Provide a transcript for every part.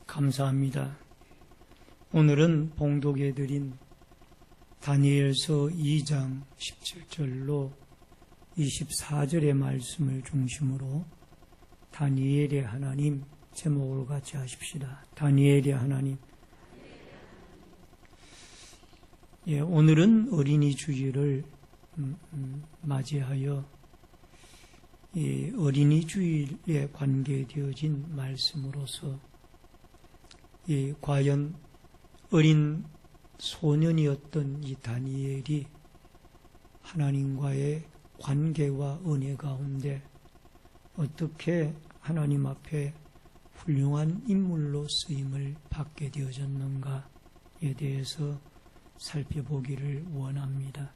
감사합니다. 오늘은 봉독해 드린 다니엘서 2장 17절로 24절의 말씀을 중심으로 다니엘의 하나님 제목을 같이 하십시다. 다니엘의 하나님. 오늘은 어린이 주일을 맞이하여 이 어린이 주일에 관계되어진 말씀으로서 과연 어린 소년이었던 이 다니엘이 하나님과의 관계와 은혜 가운데 어떻게 하나님 앞에 훌륭한 인물로 쓰임을 받게 되어졌는가에 대해서 살펴보기를 원합니다.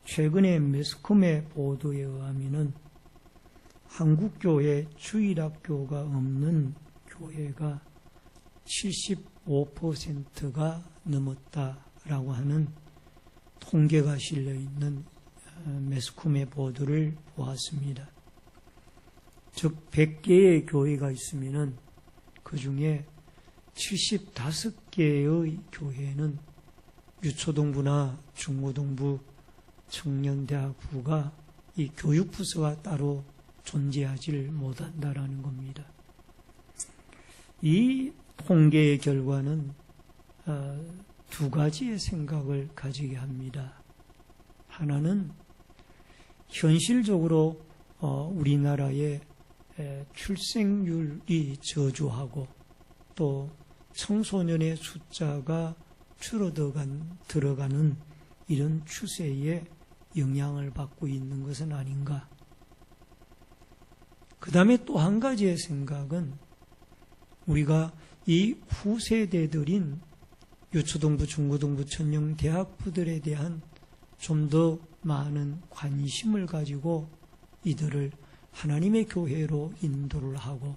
최근에 매스컴의 보도에 의하면 한국교회 주일학교가 없는 교회가 75%가 넘었다라고 하는 통계가 실려있는 매스컴의 보도를 보았습니다. 즉 100개의 교회가 있으면 그 중에 75개의 교회는 유초동부나 중고동부, 청년대학부가 이 교육부서가 따로 존재하지를 못한다라는 겁니다. 이 통계의 결과는 두 가지의 생각을 가지게 합니다. 하나는 현실적으로 우리나라의 출생률이 저조하고 또 청소년의 숫자가 들어가는 이런 추세에 영향을 받고 있는 것은 아닌가. 그 다음에 또 한 가지의 생각은 우리가 이 후세대들인 유초동부, 중고동부, 청년대학부들에 대한 좀 더 많은 관심을 가지고 이들을 하나님의 교회로 인도를 하고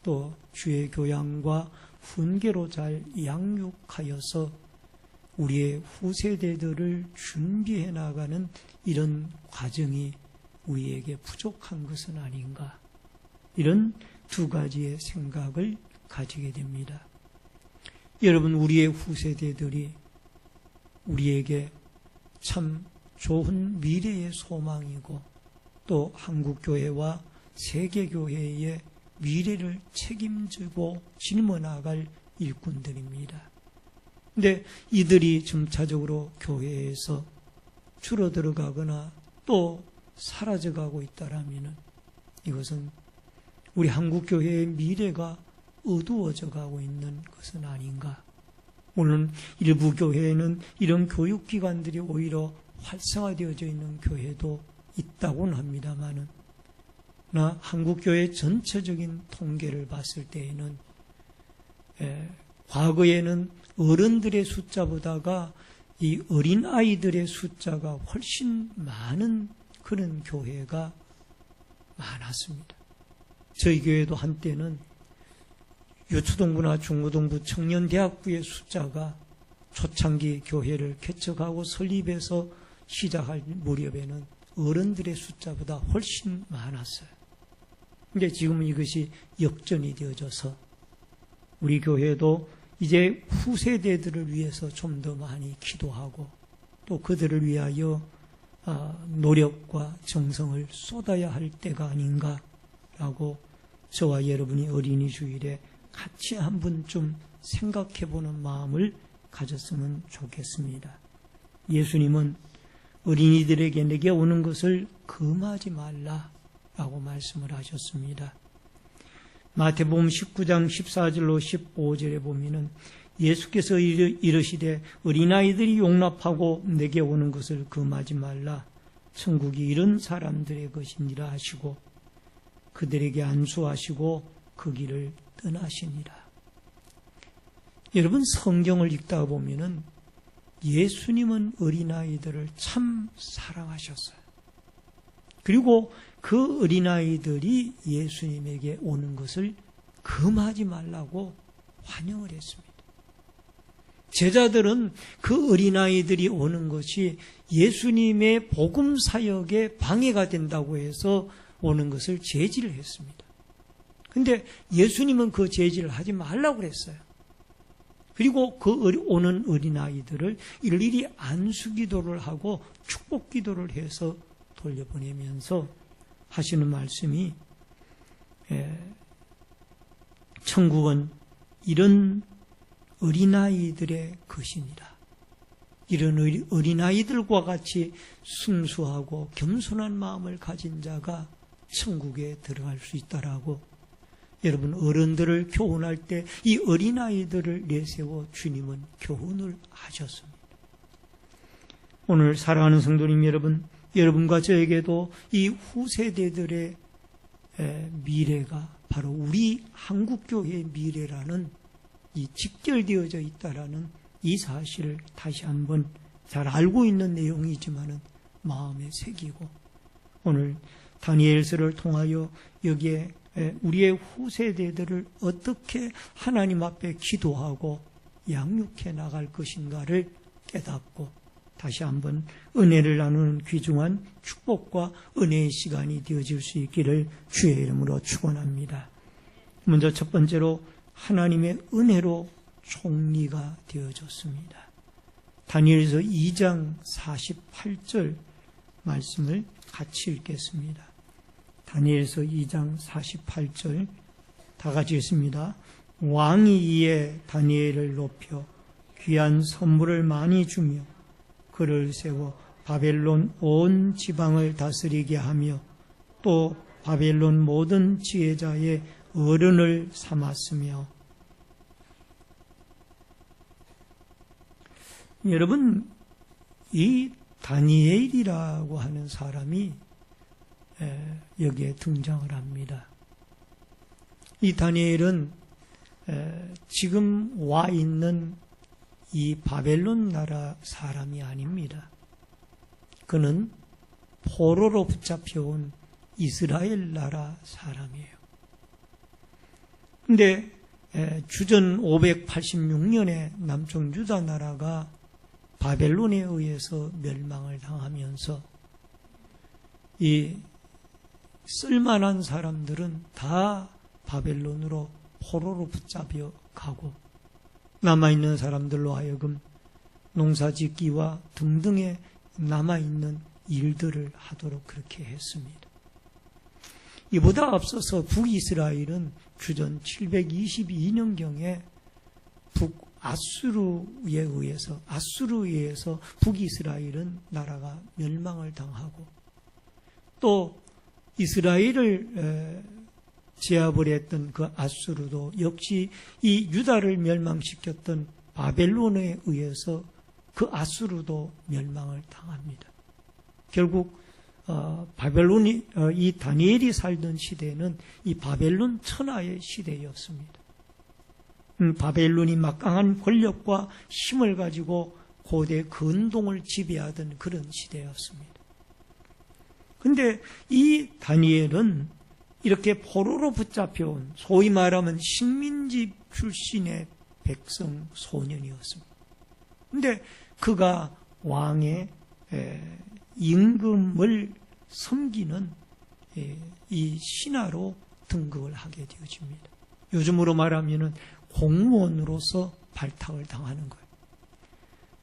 또 주의 교양과 훈계로 잘 양육하여서 우리의 후세대들을 준비해 나가는 이런 과정이 우리에게 부족한 것은 아닌가. 이런 두 가지의 생각을 가지게 됩니다. 여러분, 우리의 후세대들이 우리에게 참 좋은 미래의 소망이고 또 한국교회와 세계교회의 미래를 책임지고 짊어나갈 일꾼들입니다. 근데 이들이 점차적으로 교회에서 줄어들어가거나 또 사라져가고 있다라면 이것은 우리 한국교회의 미래가 어두워져 가고 있는 것은 아닌가. 물론 일부 교회에는 이런 교육기관들이 오히려 활성화되어져 있는 교회도 있다고는 합니다만은 한국교회 전체적인 통계를 봤을 때에는 과거에는 어른들의 숫자보다가 이 어린 아이들의 숫자가 훨씬 많은 그런 교회가 많았습니다. 저희 교회도 한때는 유초동부나 중고동부, 청년대학부의 숫자가 초창기 교회를 개척하고 설립해서 시작할 무렵에는 어른들의 숫자보다 훨씬 많았어요. 근데 지금은 이것이 역전이 되어져서 우리 교회도 이제 후세대들을 위해서 좀 더 많이 기도하고 또 그들을 위하여 노력과 정성을 쏟아야 할 때가 아닌가라고 저와 여러분이 어린이 주일에 같이 한 번쯤 생각해보는 마음을 가졌으면 좋겠습니다. 예수님은 어린이들에게 내게 오는 것을 금하지 말라라고 말씀을 하셨습니다. 마태복음 19장 14절로 15절에 보면은 예수께서 이르시되 어린아이들이 용납하고 내게 오는 것을 금하지 말라. 천국이 이런 사람들의 것이니라 하시고 그들에게 안수하시고 그 길을 떠나시니라. 여러분, 성경을 읽다 보면은 예수님은 어린아이들을 참 사랑하셨어요. 그리고 그 어린아이들이 예수님에게 오는 것을 금하지 말라고 환영을 했습니다. 제자들은 그 어린아이들이 오는 것이 예수님의 복음 사역에 방해가 된다고 해서 오는 것을 제지를 했습니다. 근데 예수님은 그 제지를 하지 말라고 그랬어요. 그리고 그 오는 어린아이들을 일일이 안수기도를 하고 축복기도를 해서 돌려보내면서 하시는 말씀이, 천국은 이런 어린아이들의 것이니라. 이런 어린아이들과 같이 순수하고 겸손한 마음을 가진 자가 천국에 들어갈 수 있다라고, 여러분 어른들을 교훈할 때 이 어린아이들을 내세워 주님은 교훈을 하셨습니다. 오늘 사랑하는 성도님 여러분, 여러분과 저에게도 이 후세대들의 미래가 바로 우리 한국교회의 미래라는 이 직결되어져 있다라는 이 사실을 다시 한번 잘 알고 있는 내용이지만은 마음에 새기고, 오늘 다니엘서를 통하여 여기에 우리의 후세대들을 어떻게 하나님 앞에 기도하고 양육해 나갈 것인가를 깨닫고 다시 한번 은혜를 나누는 귀중한 축복과 은혜의 시간이 되어질 수 있기를 주의 이름으로 축원합니다. 먼저 첫 번째로 하나님의 은혜로 총리가 되어졌습니다. 다니엘서 2장 48절 말씀을 같이 읽겠습니다. 다니엘서 2장 48절 다 같이 읽습니다. 왕이 이에 다니엘을 높여 귀한 선물을 많이 주며 그를 세워 바벨론 온 지방을 다스리게 하며 또 바벨론 모든 지혜자의 어른을 삼았으며. 여러분, 이 다니엘이라고 하는 사람이 여기에 등장을 합니다. 이 다니엘은 지금 와 있는 이 바벨론 나라 사람이 아닙니다. 그는 포로로 붙잡혀온 이스라엘 나라 사람이에요. 근데 주전 586년에 남쪽 유다 나라가 바벨론에 의해서 멸망을 당하면서 이 쓸만한 사람들은 다 바벨론으로 포로로 붙잡혀 가고 남아있는 사람들로 하여금 농사짓기와 등등의 남아있는 일들을 하도록 그렇게 했습니다. 이보다 앞서서 북이스라엘은 주전 722년경에 북아수르에 의해서 북이스라엘은 나라가 멸망을 당하고 또 이스라엘을 제압을 했던 그 아수르도 역시 이 유다를 멸망시켰던 바벨론에 의해서 그 아수르도 멸망을 당합니다. 결국 바벨론이 이 다니엘이 살던 시대는 이 바벨론 천하의 시대였습니다. 바벨론이 막강한 권력과 힘을 가지고 고대 근동을 지배하던 그런 시대였습니다. 근데 이 다니엘은 이렇게 포로로 붙잡혀온 소위 말하면 식민지 출신의 백성 소년이었습니다. 근데 그가 왕의 임금을 섬기는 이 신하로 등극을 하게 되어집니다. 요즘으로 말하면 공무원으로서 발탁을 당하는 거예요.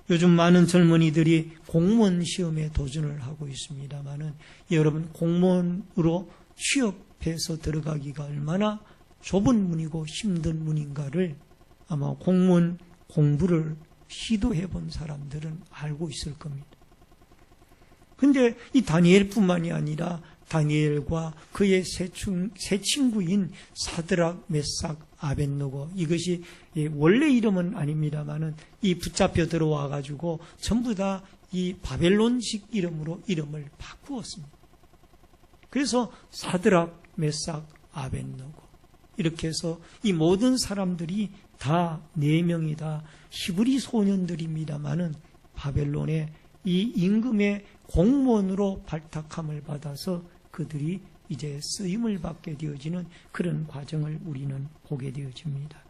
요즘 많은 젊은이들이 공무원 시험에 도전을 하고 있습니다만은 여러분 공무원으로 취업해서 들어가기가 얼마나 좁은 문이고 힘든 문인가를 아마 공무원 공부를 시도해 본 사람들은 알고 있을 겁니다. 근데 이 다니엘뿐만이 아니라 다니엘과 그의 세 친구인 사드락, 메삭, 아벳노고, 이것이 원래 이름은 아닙니다만은 이 붙잡혀 들어와 가지고 전부 다 이 바벨론식 이름으로 이름을 바꾸었습니다. 그래서 사드락, 메삭, 아벳노고 이렇게 해서 이 모든 사람들이 다 4명이 다 히브리 소년들입니다만은 바벨론의 이 임금의 공무원으로 발탁함을 받아서 그들이 이제 쓰임을 받게 되어지는 그런 과정을 우리는 보게 되어집니다.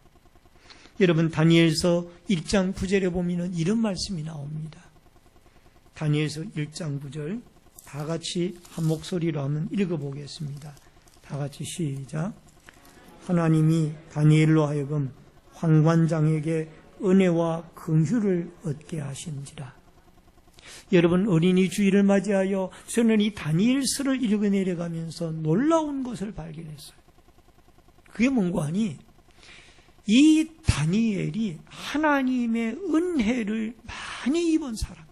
여러분 다니엘서 1장 9절에 보면 이런 말씀이 나옵니다. 다니엘서 1장 9절 다 같이 한 목소리로 한번 읽어보겠습니다. 다 같이 시작. 하나님이 다니엘로 하여금 환관장에게 은혜와 긍휼을 얻게 하신지라. 여러분, 어린이 주일을 맞이하여 저는 이 다니엘서를 읽어내려가면서 놀라운 것을 발견했어요. 그게 뭔가 하니 이 다니엘이 하나님의 은혜를 많이 입은 사람.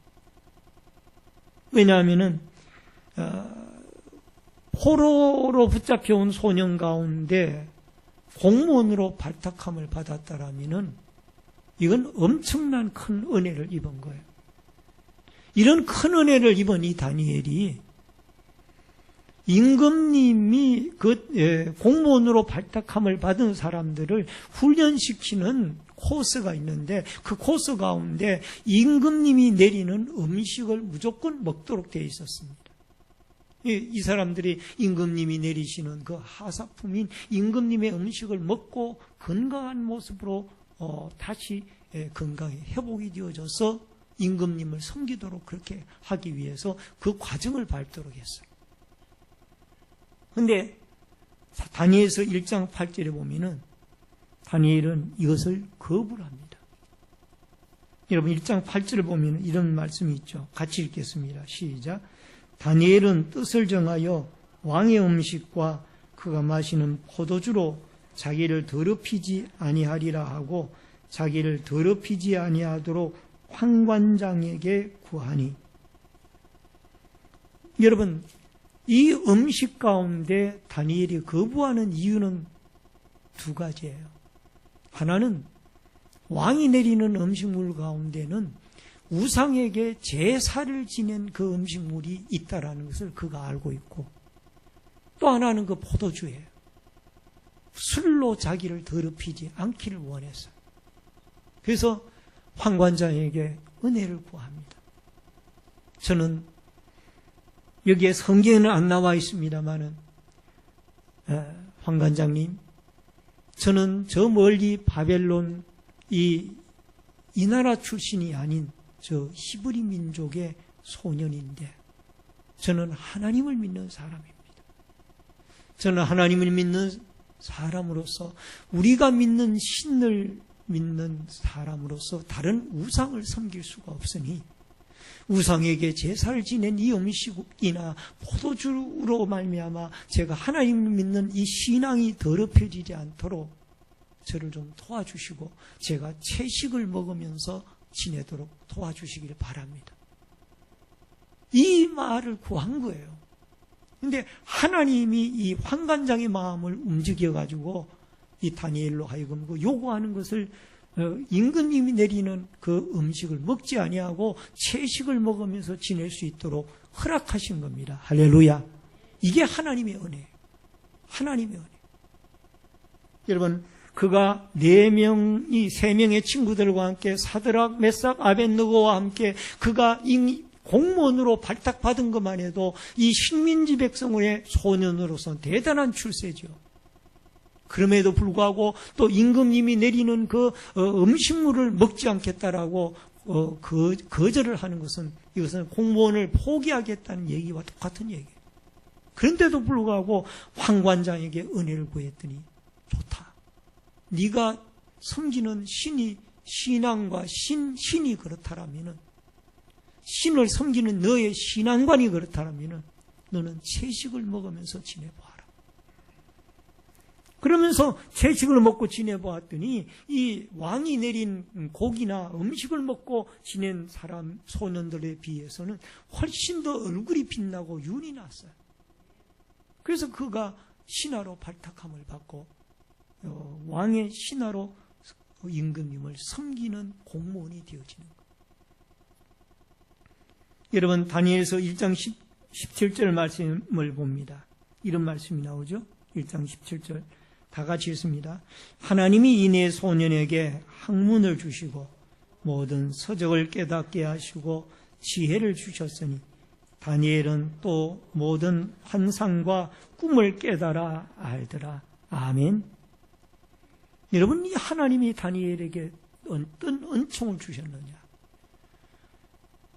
왜냐하면은 포로로 붙잡혀온 소년 가운데 공무원으로 발탁함을 받았다라면은 이건 엄청난 큰 은혜를 입은 거예요. 이런 큰 은혜를 입은 이 다니엘이 임금님이 공무원으로 발탁함을 받은 사람들을 훈련시키는 코스가 있는데 그 코스 가운데 임금님이 내리는 음식을 무조건 먹도록 되어 있었습니다. 이 사람들이 임금님이 내리시는 그 하사품인 임금님의 음식을 먹고 건강한 모습으로 다시 건강에 회복이 되어져서 임금님을 섬기도록 그렇게 하기 위해서 그 과정을 밟도록 했어요. 그런데 다니엘서 1장 8절에 보면은 다니엘은 이것을 거부를 합니다. 여러분 1장 8절을 보면 이런 말씀이 있죠. 같이 읽겠습니다. 시작. 다니엘은 뜻을 정하여 왕의 음식과 그가 마시는 포도주로 자기를 더럽히지 아니하리라 하고 자기를 더럽히지 아니하도록 환관장에게 구하니. 여러분, 이 음식 가운데 다니엘이 거부하는 이유는 두 가지예요. 하나는 왕이 내리는 음식물 가운데는 우상에게 제사를 지낸 그 음식물이 있다라는 것을 그가 알고 있고, 또 하나는 그 포도주예요. 술로 자기를 더럽히지 않기를 원했어요. 그래서 환관장에게 은혜를 구합니다. 저는 여기에 성경에는 안 나와 있습니다만은 환관장님, 저는 저 멀리 바벨론 이 나라 출신이 아닌 저 히브리 민족의 소년인데 저는 하나님을 믿는 사람입니다. 저는 하나님을 믿는 사람으로서 우리가 믿는 신을 믿는 사람으로서 다른 우상을 섬길 수가 없으니 우상에게 제사를 지낸 이 음식이나 포도주로 말미암아 제가 하나님을 믿는 이 신앙이 더럽혀지지 않도록 저를 좀 도와주시고 제가 채식을 먹으면서 지내도록 도와주시길 바랍니다. 이 말을 구한 거예요. 그런데 하나님이 이 환관장의 마음을 움직여가지고 이 다니엘로 하여금 그 요구하는 것을 임금님이 내리는 그 음식을 먹지 아니하고 채식을 먹으면서 지낼 수 있도록 허락하신 겁니다. 할렐루야. 이게 하나님의 은혜예요. 하나님의 은혜. 여러분, 그가 3명의 친구들과 함께 사드락, 메삭, 아벳느고와 함께 그가 공무원으로 발탁받은 것만 해도 이 식민지 백성의 소년으로서는 대단한 출세죠. 그럼에도 불구하고 또 임금님이 내리는 그 음식물을 먹지 않겠다라고 거절을 하는 것은 이것은 공무원을 포기하겠다는 얘기와 똑같은 얘기예요. 그런데도 불구하고 환관장에게 은혜를 구했더니 좋다. 네가 섬기는 신앙과 신이 그렇다라면은 신을 섬기는 너의 신앙관이 그렇다라면은 너는 채식을 먹으면서 지내보아라. 그러면서 채식을 먹고 지내보았더니 이 왕이 내린 고기나 음식을 먹고 지낸 사람 소년들에 비해서는 훨씬 더 얼굴이 빛나고 윤이 났어요. 그래서 그가 신하로 발탁함을 받고 왕의 신하로 임금님을 섬기는 공무원이 되어지는 거예요. 여러분, 다니엘서 1장 17절 말씀을 봅니다. 이런 말씀이 나오죠. 1장 17절 다 같이 읽습니다. 하나님이 이내 소년에게 학문을 주시고 모든 서적을 깨닫게 하시고 지혜를 주셨으니 다니엘은 또 모든 환상과 꿈을 깨달아 알더라. 아멘. 여러분, 이 하나님이 다니엘에게 어떤 은총을 주셨느냐?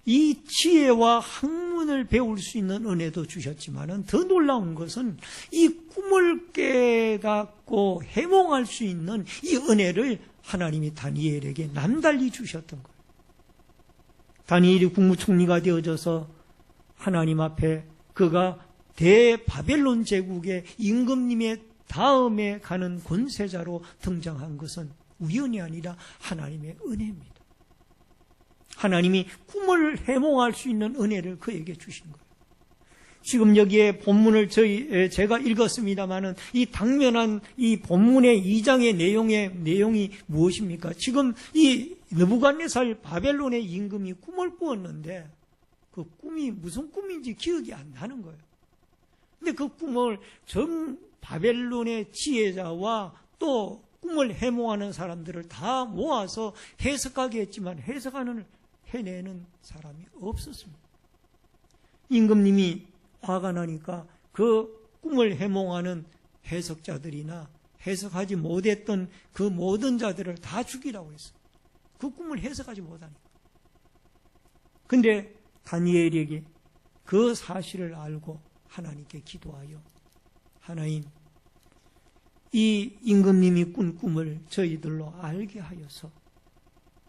이 지혜와 학문을 배울 수 있는 은혜도 주셨지만 더 놀라운 것은 이 꿈을 깨닫고 해몽할 수 있는 이 은혜를 하나님이 다니엘에게 남달리 주셨던 거예요. 다니엘이 국무총리가 되어져서 하나님 앞에 그가 대바벨론 제국의 임금님의 다음에 가는 권세자로 등장한 것은 우연이 아니라 하나님의 은혜입니다. 하나님이 꿈을 해몽할 수 있는 은혜를 그에게 주신 거예요. 지금 여기에 본문을 제가 읽었습니다마는 이 당면한 이 본문의 2장의 내용이 무엇입니까? 지금 이 느부갓네살 바벨론의 임금이 꿈을 꾸었는데 그 꿈이 무슨 꿈인지 기억이 안 나는 거예요. 근데 그 꿈을 전 바벨론의 지혜자와 또 꿈을 해몽하는 사람들을 다 모아서 해석하게 했지만 해내는 사람이 없었습니다. 임금님이 화가 나니까 그 꿈을 해몽하는 해석자들이나 해석하지 못했던 그 모든 자들을 다 죽이라고 했어요. 그 꿈을 해석하지 못하니까. 근데 다니엘에게 그 사실을 알고 하나님께 기도하여 하나님, 이 임금님이 꾼 꿈을 저희들로 알게 하여서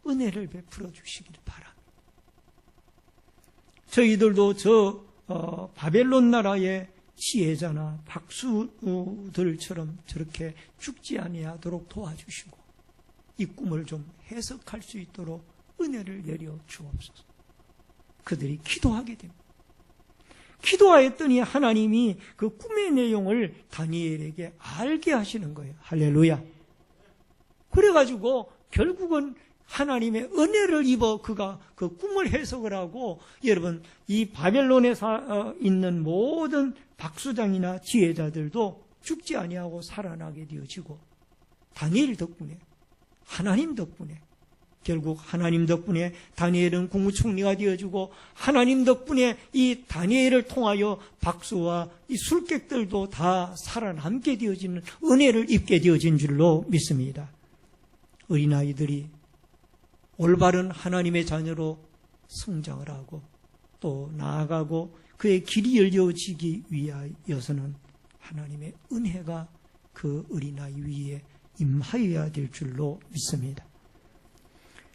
은혜를 베풀어 주시길 바랍니다. 저희들도 바벨론 나라의 지혜자나 박수들처럼 저렇게 죽지 아니하도록 도와주시고 이 꿈을 좀 해석할 수 있도록 은혜를 내려 주옵소서. 그들이 기도하게 됩니다. 기도하였더니 하나님이 그 꿈의 내용을 다니엘에게 알게 하시는 거예요. 할렐루야. 그래가지고 결국은 하나님의 은혜를 입어 그가 그 꿈을 해석을 하고, 여러분, 이 바벨론에 있는 모든 박수장이나 지혜자들도 죽지 아니하고 살아나게 되어지고, 다니엘 덕분에, 하나님 덕분에, 결국 하나님 덕분에 다니엘은 국무총리가 되어지고, 하나님 덕분에 이 다니엘을 통하여 박수와 이 술객들도 다 살아남게 되어지는 은혜를 입게 되어진 줄로 믿습니다. 어린아이들이 올바른 하나님의 자녀로 성장을 하고 또 나아가고 그의 길이 열려지기 위하여서는 하나님의 은혜가 그 어린아이 위에 임하여야 될 줄로 믿습니다.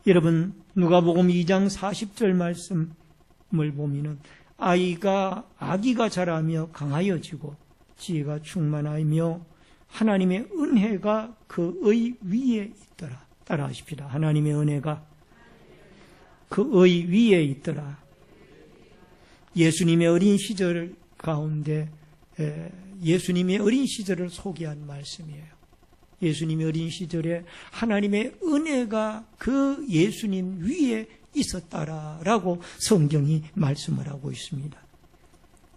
여러분, 누가복음 2장 40절 말씀을 보면은 아기가 자라며 강하여지고 지혜가 충만하며 하나님의 은혜가 그의 위에 있더라. 따라하십시다. 하나님의 은혜가 그의 위에 있더라. 예수님의 어린 시절 가운데 예수님의 어린 시절을 소개한 말씀이에요. 예수님의 어린 시절에 하나님의 은혜가 그 예수님 위에 있었다라고 성경이 말씀을 하고 있습니다.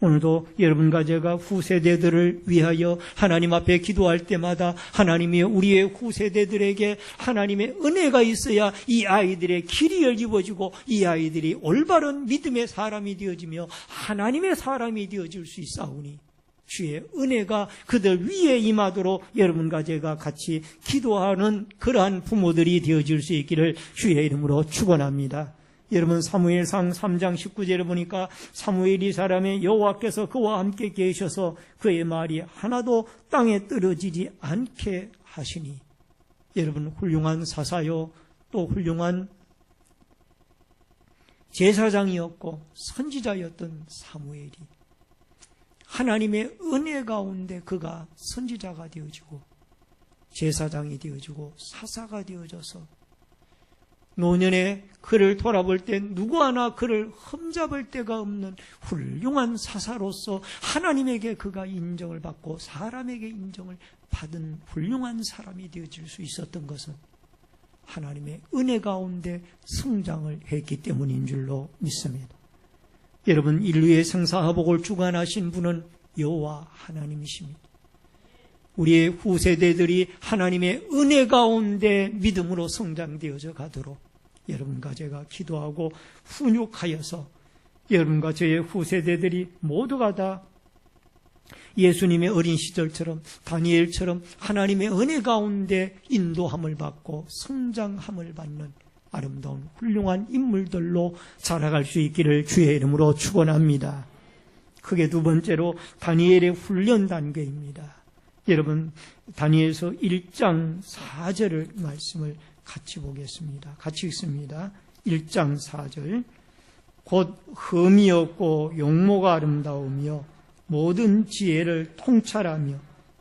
오늘도 여러분과 제가 후세대들을 위하여 하나님 앞에 기도할 때마다 하나님이 우리의 후세대들에게 하나님의 은혜가 있어야 이 아이들의 길이 열리워지고 이 아이들이 올바른 믿음의 사람이 되어지며 하나님의 사람이 되어질 수 있사오니 주의 은혜가 그들 위에 임하도록 여러분과 제가 같이 기도하는 그러한 부모들이 되어질 수 있기를 주의 이름으로 축원합니다. 여러분, 사무엘상 3장 19절에 보니까 사무엘이 사람의 여호와께서 그와 함께 계셔서 그의 말이 하나도 땅에 떨어지지 않게 하시니, 여러분, 훌륭한 사사요 또 훌륭한 제사장이었고 선지자였던 사무엘이 하나님의 은혜 가운데 그가 선지자가 되어지고 제사장이 되어지고 사사가 되어져서 노년에 그를 돌아볼 때 누구 하나 그를 흠잡을 데가 없는 훌륭한 사사로서 하나님에게 그가 인정을 받고 사람에게 인정을 받은 훌륭한 사람이 되어질 수 있었던 것은 하나님의 은혜 가운데 성장을 했기 때문인 줄로 믿습니다. 여러분, 인류의 생사화복을 주관하신 분은 여호와 하나님이십니다. 우리의 후세대들이 하나님의 은혜 가운데 믿음으로 성장되어져 가도록 여러분과 제가 기도하고 훈육하여서 여러분과 저의 후세대들이 모두가 다 예수님의 어린 시절처럼 다니엘처럼 하나님의 은혜 가운데 인도함을 받고 성장함을 받는 아름다운 훌륭한 인물들로 자라갈 수 있기를 주의 이름으로 축원합니다. 크게 두 번째로 다니엘의 훈련 단계입니다. 여러분, 다니엘서 1장 4절을 말씀을 같이 보겠습니다. 같이 읽습니다. 1장 4절. 곧 흠이 없고 용모가 아름다우며 모든 지혜를 통찰하며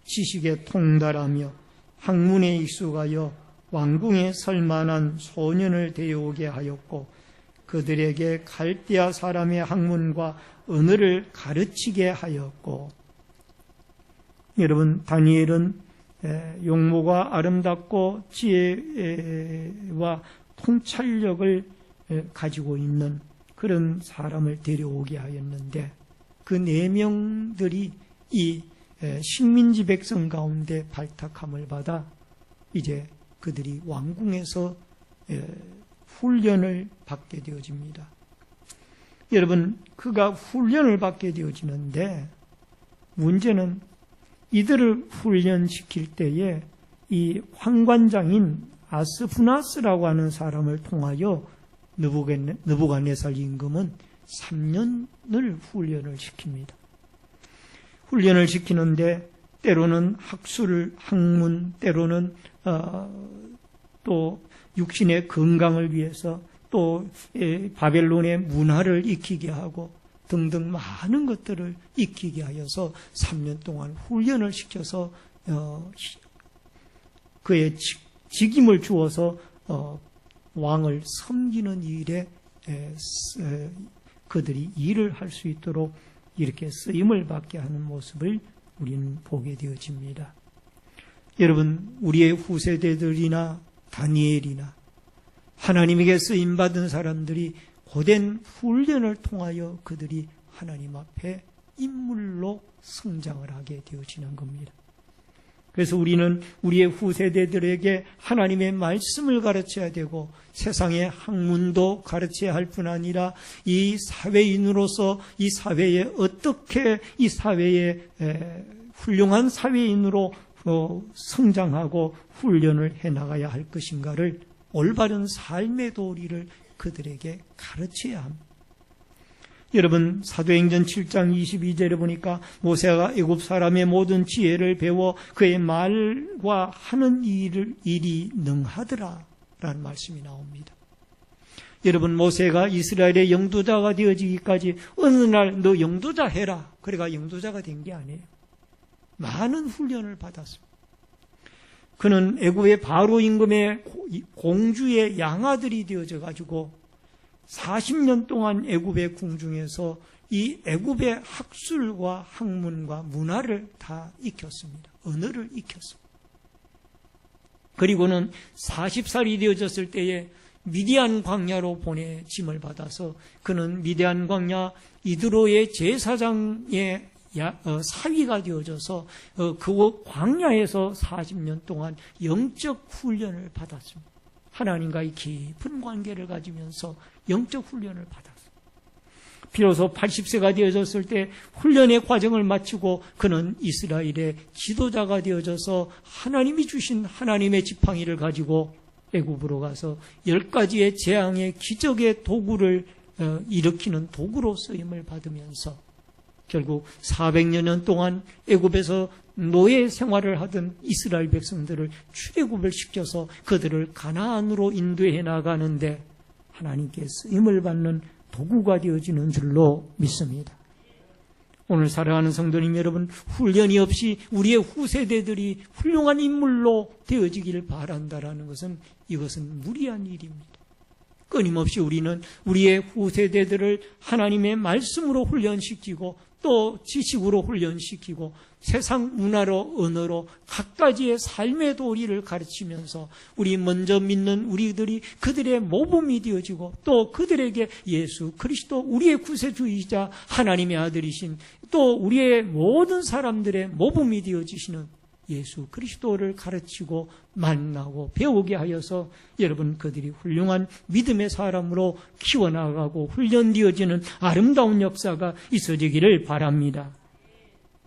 지식에 통달하며 학문에 익숙하여 왕궁에 설만한 소년을 데려오게 하였고 그들에게 갈대아 사람의 학문과 언어를 가르치게 하였고. 여러분, 다니엘은 용모가 아름답고 지혜와 통찰력을 가지고 있는 그런 사람을 데려오게 하였는데 그 4명들이 이 식민지 백성 가운데 발탁함을 받아 이제 그들이 왕궁에서 훈련을 받게 되어집니다. 여러분, 그가 훈련을 받게 되어지는데 문제는 이들을 훈련시킬 때에 이 환관장인 아스푸나스라고 하는 사람을 통하여 느부갓네살 임금은 3년을 훈련을 시킵니다. 훈련을 시키는데 때로는 학문, 때로는 또 육신의 건강을 위해서 또 바벨론의 문화를 익히게 하고 등등 많은 것들을 익히게 하여서 3년 동안 훈련을 시켜서 그의 직임을 주어서 왕을 섬기는 일에 그들이 일을 할 수 있도록 이렇게 쓰임을 받게 하는 모습을 우리는 보게 되어집니다. 여러분, 우리의 후세대들이나 다니엘이나 하나님에게 쓰임받은 사람들이 고된 훈련을 통하여 그들이 하나님 앞에 인물로 성장을 하게 되어지는 겁니다. 그래서 우리는 우리의 후세대들에게 하나님의 말씀을 가르쳐야 되고 세상의 학문도 가르쳐야 할 뿐 아니라 이 사회인으로서 이 사회에 어떻게 이 사회에 훌륭한 사회인으로 성장하고 훈련을 해나가야 할 것인가를 올바른 삶의 도리를 그들에게 가르쳐야 합니다. 여러분, 사도행전 7장 22절에 보니까 모세가 애굽 사람의 모든 지혜를 배워 그의 말과 하는 일이 능하더라 라는 말씀이 나옵니다. 여러분, 모세가 이스라엘의 영도자가 되어지기까지 어느 날 너 영도자 해라 그래가 영도자가 된 게 아니에요. 많은 훈련을 받았습니다. 그는 애굽의 바로 임금의 공주의 양아들이 되어져 가지고 40년 동안 애굽의 궁중에서 이 애굽의 학술과 학문과 문화를 다 익혔습니다. 언어를 익혔습니다. 그리고는 40살이 되어졌을 때에 미디안 광야로 보내짐을 받아서 그는 미디안 광야 이드로의 제사장의 사위가 되어져서 그 광야에서 40년 동안 영적 훈련을 받았습니다. 하나님과의 깊은 관계를 가지면서 영적 훈련을 받았습니다. 비로소 80세가 되어졌을 때 훈련의 과정을 마치고 그는 이스라엘의 지도자가 되어져서 하나님이 주신 하나님의 지팡이를 가지고 애굽으로 가서 10가지의 재앙의 기적의 도구를 일으키는 도구로 쓰임을 받으면서 결국 400년 동안 애굽에서 노예 생활을 하던 이스라엘 백성들을 출애굽을 시켜서 그들을 가나안으로 인도해 나가는데 하나님께 쓰임을 받는 도구가 되어지는 줄로 믿습니다. 오늘 사랑하는 성도님 여러분, 훈련이 없이 우리의 후세대들이 훌륭한 인물로 되어지기를 바란다라는 것은 이것은 무리한 일입니다. 끊임없이 우리는 우리의 후세대들을 하나님의 말씀으로 훈련시키고 또 지식으로 훈련시키고 세상 문화로 언어로 각가지의 삶의 도리를 가르치면서 우리 먼저 믿는 우리들이 그들의 모범이 되어지고 또 그들에게 예수 그리스도 우리의 구세주이자 하나님의 아들이신 또 우리의 모든 사람들의 모범이 되어지시는 예수 그리스도를 가르치고 만나고 배우게 하여서 여러분 그들이 훌륭한 믿음의 사람으로 키워나가고 훈련되어지는 아름다운 역사가 있어지기를 바랍니다.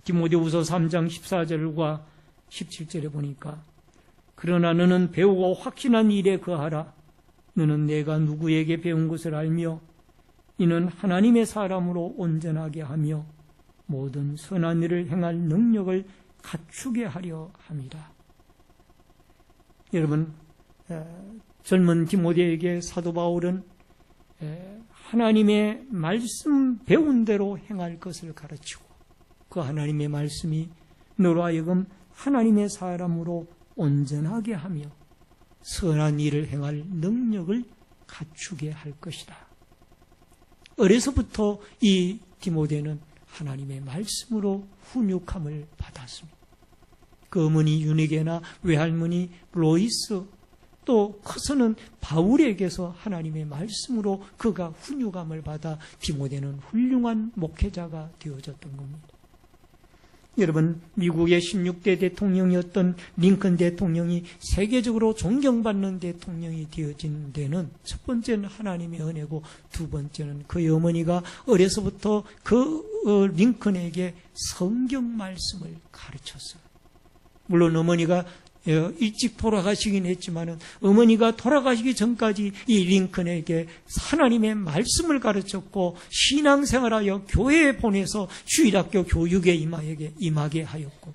디모데후서 3장 14절과 17절에 보니까 그러나 너는 배우고 확신한 일에 거하라. 너는 내가 누구에게 배운 것을 알며 이는 하나님의 사람으로 온전하게 하며 모든 선한 일을 행할 능력을 갖추게 하려 함이라. 여러분, 젊은 디모데에게 사도 바울은 하나님의 말씀 배운 대로 행할 것을 가르치고 그 하나님의 말씀이 너로 하여금 하나님의 사람으로 온전하게 하며 선한 일을 행할 능력을 갖추게 할 것이다. 어려서부터 이 디모데는 하나님의 말씀으로 훈육함을 받았습니다. 그 어머니 유니게나 외할머니 로이스 또 커서는 바울에게서 하나님의 말씀으로 그가 훈육함을 받아 디모데는 훌륭한 목회자가 되어졌던 겁니다. 여러분, 미국의 16대 대통령이었던 링컨 대통령이 세계적으로 존경받는 대통령이 되어진 데는 첫 번째는 하나님의 은혜고 두 번째는 그의 어머니가 어려서부터 그 링컨에게 성경 말씀을 가르쳤어요. 물론 어머니가 일찍 돌아가시긴 했지만은 어머니가 돌아가시기 전까지 이 링컨에게 하나님의 말씀을 가르쳤고 신앙생활하여 교회에 보내서 주일학교 교육에 임하게 하였고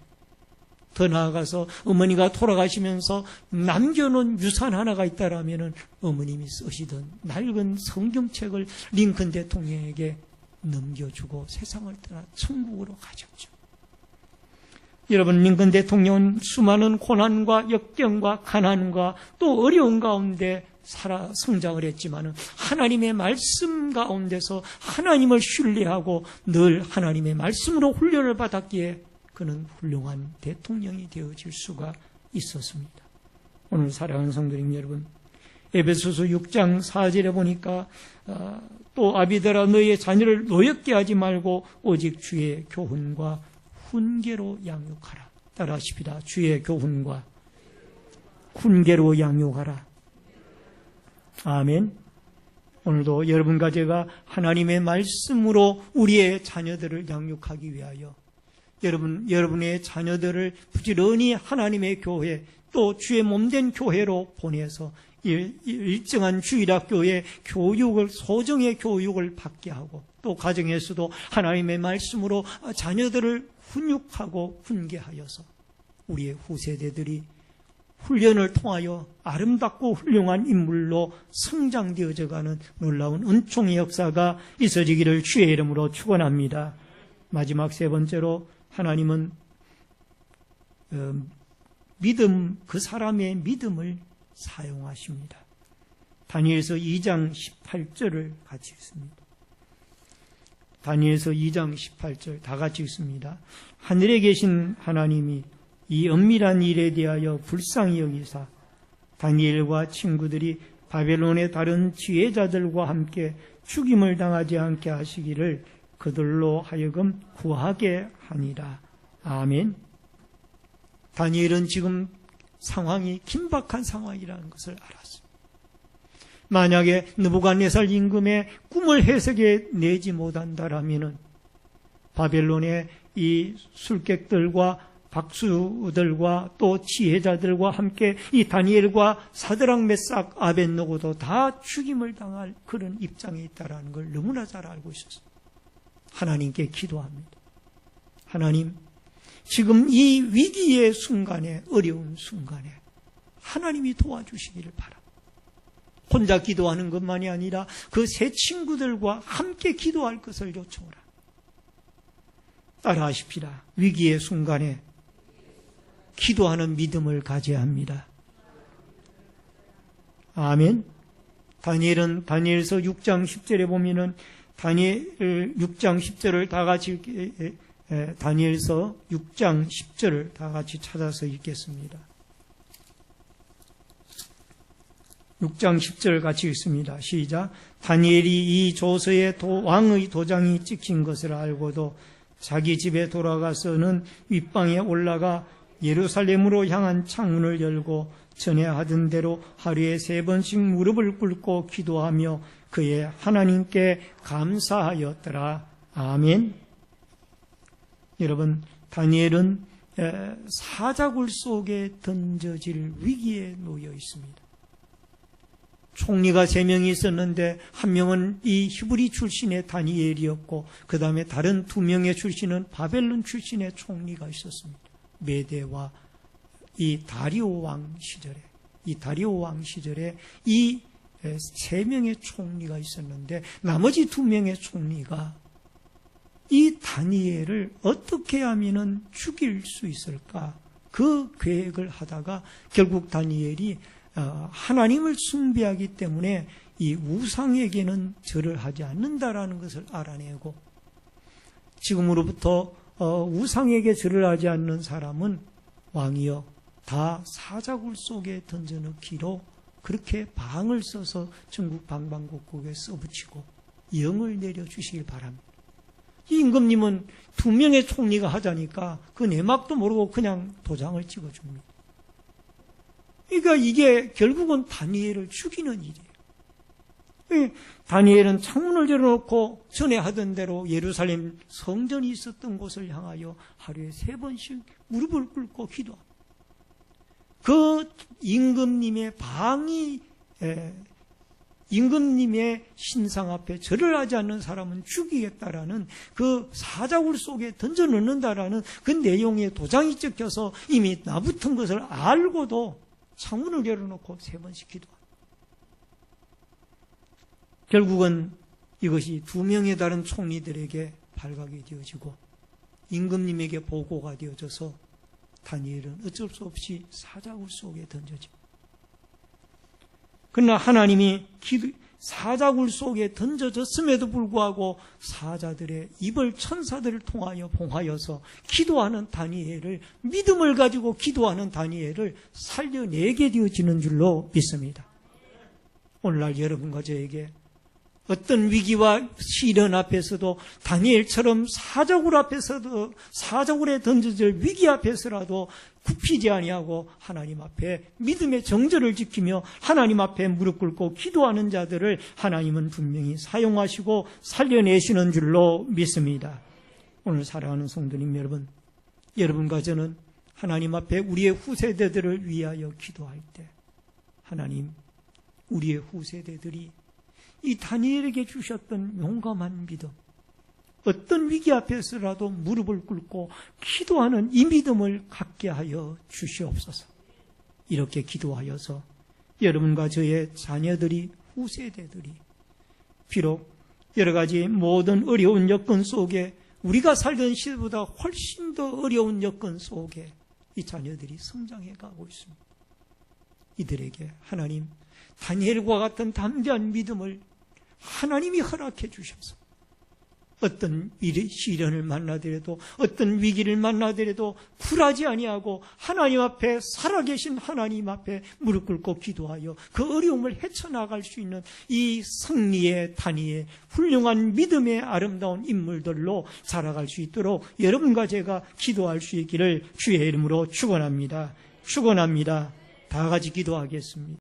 더 나아가서 어머니가 돌아가시면서 남겨놓은 유산 하나가 있다라면은 어머님이 쓰시던 낡은 성경책을 링컨 대통령에게 넘겨주고 세상을 떠나 천국으로 가셨죠. 여러분, 링컨 대통령은 수많은 고난과 역경과 가난과 또 어려운 가운데 살아 성장을 했지만 하나님의 말씀 가운데서 하나님을 신뢰하고 늘 하나님의 말씀으로 훈련을 받았기에 그는 훌륭한 대통령이 되어질 수가 있었습니다. 오늘 사랑하는 성도님 여러분, 에베소서 6장 4절에 보니까 또 아비들아 너희의 자녀를 노엽게 하지 말고 오직 주의 교훈과 훈계로 양육하라. 따라하십시다. 주의 교훈과 훈계로 양육하라. 아멘. 오늘도 여러분과 제가 하나님의 말씀으로 우리의 자녀들을 양육하기 위하여 여러분의 자녀들을 부지런히 하나님의 교회 또 주의 몸된 교회로 보내서 일정한 주일학교의 교육을 소정의 교육을 받게 하고 또 가정에서도 하나님의 말씀으로 자녀들을 훈육하고 훈계하여서 우리의 후세대들이 훈련을 통하여 아름답고 훌륭한 인물로 성장되어져가는 놀라운 은총의 역사가 있어지기를 주의 이름으로 축원합니다. 마지막 세 번째로 하나님은 그 사람의 믿음을 사용하십니다. 다니엘서 2장 18절을 같이 읽습니다. 다니엘서 2장 18절 다 같이 읽습니다. 하늘에 계신 하나님이 이 은밀한 일에 대하여 불쌍히 여기사 다니엘과 친구들이 바벨론의 다른 지혜자들과 함께 죽임을 당하지 않게 하시기를 그들로 하여금 구하게 하니라. 아멘. 다니엘은 지금 상황이 긴박한 상황이라는 것을 알았습니다. 만약에 느부갓네살 임금의 꿈을 해석해 내지 못한다라면은 바벨론의 이 술객들과 박수들과 또 지혜자들과 함께 이 다니엘과 사드락 메삭 아벳느고도 다 죽임을 당할 그런 입장에 있다라는 걸 너무나 잘 알고 있었습니다. 하나님께 기도합니다. 하나님, 지금 이 위기의 순간에 어려운 순간에 하나님이 도와주시기를 바랍니다. 혼자 기도하는 것만이 아니라 그 세 친구들과 함께 기도할 것을 요청을 합니다. 따라하십시다. 위기의 순간에 기도하는 믿음을 가져야 합니다. 아멘. 다니엘은 다니엘서 6장 10절에 보면은 다니엘 6장 10절을 다 같이 다니엘서 6장 10절을 다 같이 찾아서 읽겠습니다. 6장 10절 같이 읽습니다. 시작. 다니엘이 이 조서에 왕의 도장이 찍힌 것을 알고도 자기 집에 돌아가서는 윗방에 올라가 예루살렘으로 향한 창문을 열고 전에 하던 대로 하루에 3번씩 무릎을 꿇고 기도하며 그의 하나님께 감사하였더라. 아멘. 여러분, 다니엘은 사자굴 속에 던져질 위기에 놓여 있습니다. 총리가 3명이 있었는데 한 명은 이 히브리 출신의 다니엘이었고 그 다음에 다른 2명의 출신은 바벨론 출신의 총리가 있었습니다. 메대와 이 다리오 왕 시절에 이 3명의 총리가 있었는데 나머지 2명의 총리가 이 다니엘을 어떻게 하면 죽일 수 있을까? 그 계획을 하다가 결국 다니엘이 하나님을 숭배하기 때문에 이 우상에게는 절을 하지 않는다라는 것을 알아내고 지금으로부터 우상에게 절을 하지 않는 사람은 왕이여 다 사자굴 속에 던져넣기로 그렇게 방을 써서 전국 방방곡곡에 써붙이고 영을 내려주시길 바랍니다. 이 임금님은 2명의 총리가 하자니까 그 내막도 모르고 그냥 도장을 찍어줍니다. 그러니까 이게 결국은 다니엘을 죽이는 일이에요. 다니엘은 창문을 열어놓고 전에 하던 대로 예루살렘 성전이 있었던 곳을 향하여 하루에 3번씩 무릎을 꿇고 기도합니다. 그 임금님의 임금님의 신상 앞에 절을 하지 않는 사람은 죽이겠다라는 그 사자굴 속에 던져 넣는다라는 그 내용의 도장이 찍혀서 이미 나붙은 것을 알고도 창문을 열어놓고 3번씩 기도합니다. 결국은 이것이 2명의 다른 총리들에게 발각이 되어지고 임금님에게 보고가 되어져서 다니엘은 어쩔 수 없이 사자굴 속에 던져집니다. 그러나 하나님이 사자굴 속에 던져졌음에도 불구하고 사자들의 입을 천사들을 통하여 봉하여서 기도하는 다니엘을 믿음을 가지고 기도하는 다니엘을 살려내게 되어지는 줄로 믿습니다. 오늘날 여러분과 저에게 어떤 위기와 시련 앞에서도 다니엘처럼 사자굴에 던져질 위기 앞에서라도 굽히지 아니하고 하나님 앞에 믿음의 정절을 지키며 하나님 앞에 무릎 꿇고 기도하는 자들을 하나님은 분명히 사용하시고 살려내시는 줄로 믿습니다. 오늘 사랑하는 성도님 여러분, 여러분과 저는 하나님 앞에 우리의 후세대들을 위하여 기도할 때 하나님, 우리의 후세대들이 이 다니엘에게 주셨던 용감한 믿음, 어떤 위기 앞에서라도 무릎을 꿇고 기도하는 이 믿음을 갖게 하여 주시옵소서. 이렇게 기도하여서 여러분과 저의 자녀들이, 후세대들이 비록 여러 가지 모든 어려운 여건 속에 우리가 살던 시대보다 훨씬 더 어려운 여건 속에 이 자녀들이 성장해 가고 있습니다. 이들에게 하나님, 다니엘과 같은 담대한 믿음을 하나님이 허락해 주셔서 어떤 시련을 만나더라도 어떤 위기를 만나더라도 굴하지 아니하고 하나님 앞에 살아계신 하나님 앞에 무릎 꿇고 기도하여 그 어려움을 헤쳐나갈 수 있는 이 승리의 다니엘, 훌륭한 믿음의 아름다운 인물들로 자라갈 수 있도록 여러분과 제가 기도할 수 있기를 주의 이름으로 축원합니다. 축원합니다. 다 같이 기도하겠습니다.